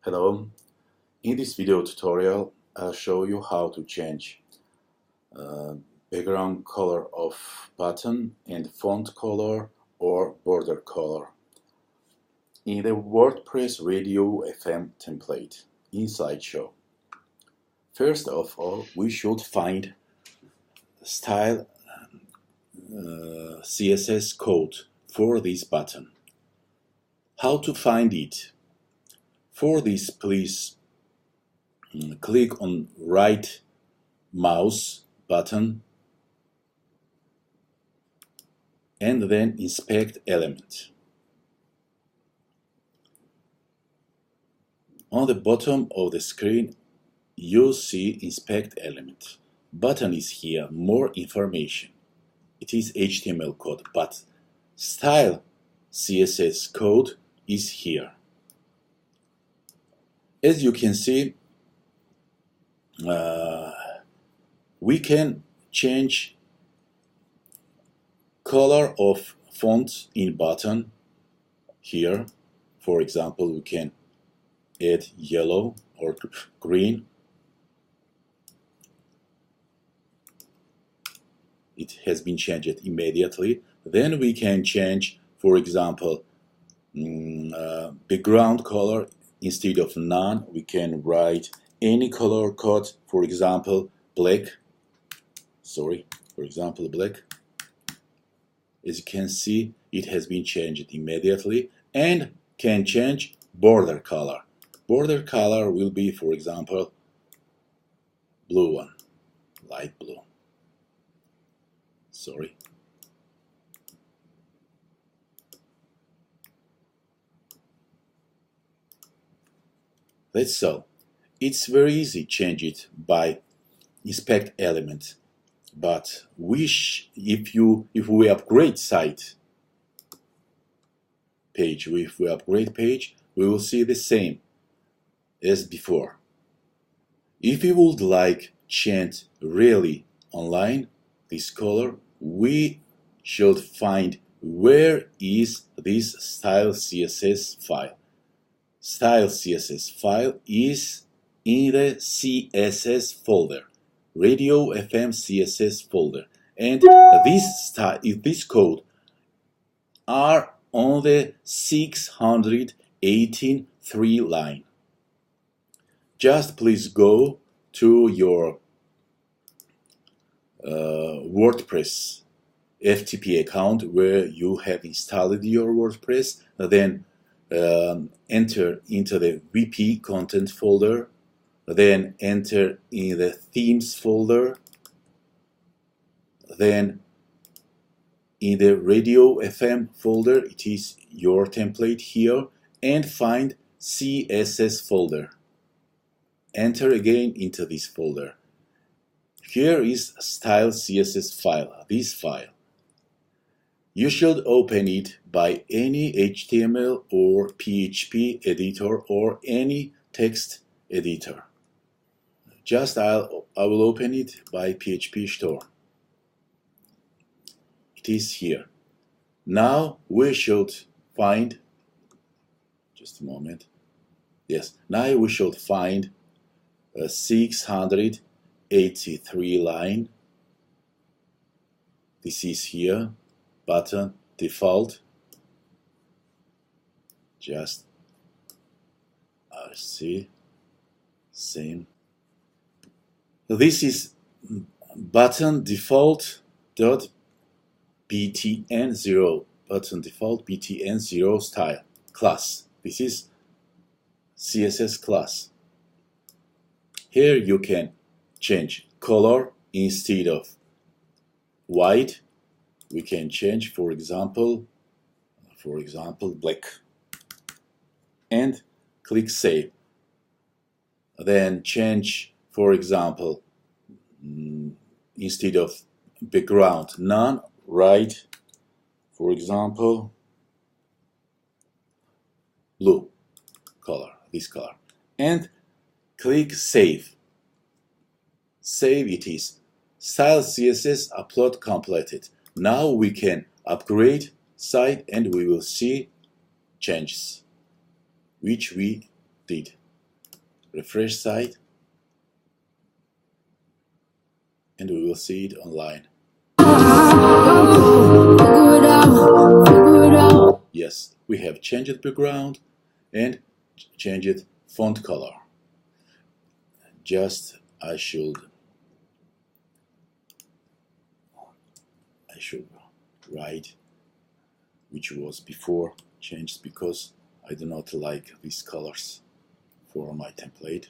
Hello, in this video tutorial I'll show you how to change background color of button and font color or border color in the WordPress Radio FM template in slideshow. First of all, we should find style CSS code for this button. How to find it? For this, please click on right mouse button and then inspect element. On the bottom of the screen you'll see inspect element. Button is here, more information. It is HTML code, but style CSS code is here. As you can see, we can change color of font in button here. For example, we can add yellow or green. It has been changed immediately. Then we can change, for example, background color. Instead of none, we can write any color code, for example, black. For example, black. As you can see, it has been changed immediately, and can change border color. Border color will be, for example, blue one, light blue. That's so. It's very easy to change it by inspect element. But if we upgrade site page, if we upgrade page, we will see the same as before. If you would like change really online this color, we should find where is this style CSS file. Style CSS file is in the CSS folder, Radio FM CSS folder, and this code are on the 618.3 line. Just please go to your WordPress FTP account where you have installed your WordPress, then enter into the WP content folder, then enter in the themes folder, then in the Radio FM folder, it is your template here, and find CSS folder. Enter again into this folder. Here is style CSS file, this file. You should open it by any HTML or PHP editor or any text editor. Just I will open it by PHP store. It is here. Now we should find, just a moment. Yes, now we should find a 683 line. This is here. Button default. Just see same. This is button default dot btn0 button default btn0 style class. This is CSS class. Here you can change color. Instead of white, we can change, for example, black, and click save. Then change, for example, instead of background none, write, for example, blue color, this color, and click save. Save it is. Style CSS upload completed. Now we can upgrade site and we will see changes which we did. refresh site, and we will see it online. Yes, we have changed background and changed font color. Just I should write which was before changed, because I do not like these colors for my template.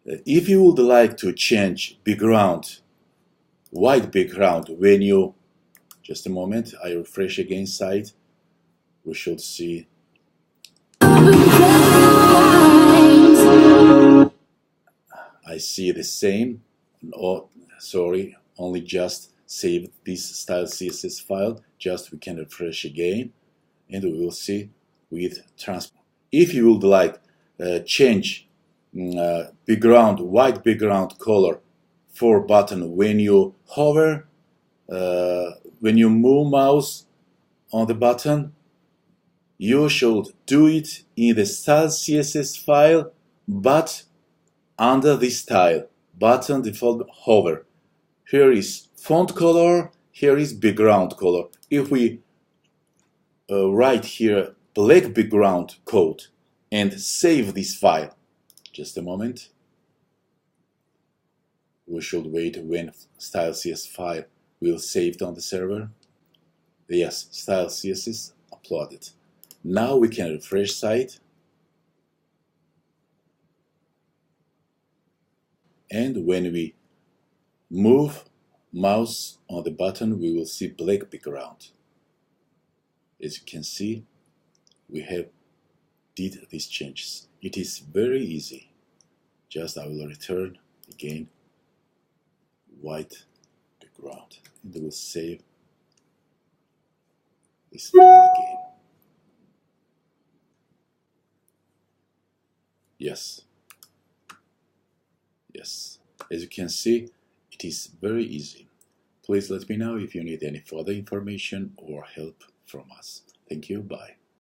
If you would like to change background, white background, when you, just a moment, I refresh again site, we should see I see the same. Oh, sorry, only just save this style CSS file. Just we can refresh again, and we will see with transport. If you would like change background, white background color for button when you hover, when you move mouse on the button, you should do it in the style CSS file, but under this style, button default hover. Here is font color, here is background color. If we write here black background code and save this file, just a moment, we should wait when style CSS file will save it on the server. Yes, style CSS uploaded. Now we can refresh site, and when we move mouse on the button, we will see black background. As you can see, we have did these changes. It is very easy. Just I will return again white background, and I will save this file again. Yes. Yes. As you can see, it is very easy. Please let me know if you need any further information or help from us. Thank you. Bye.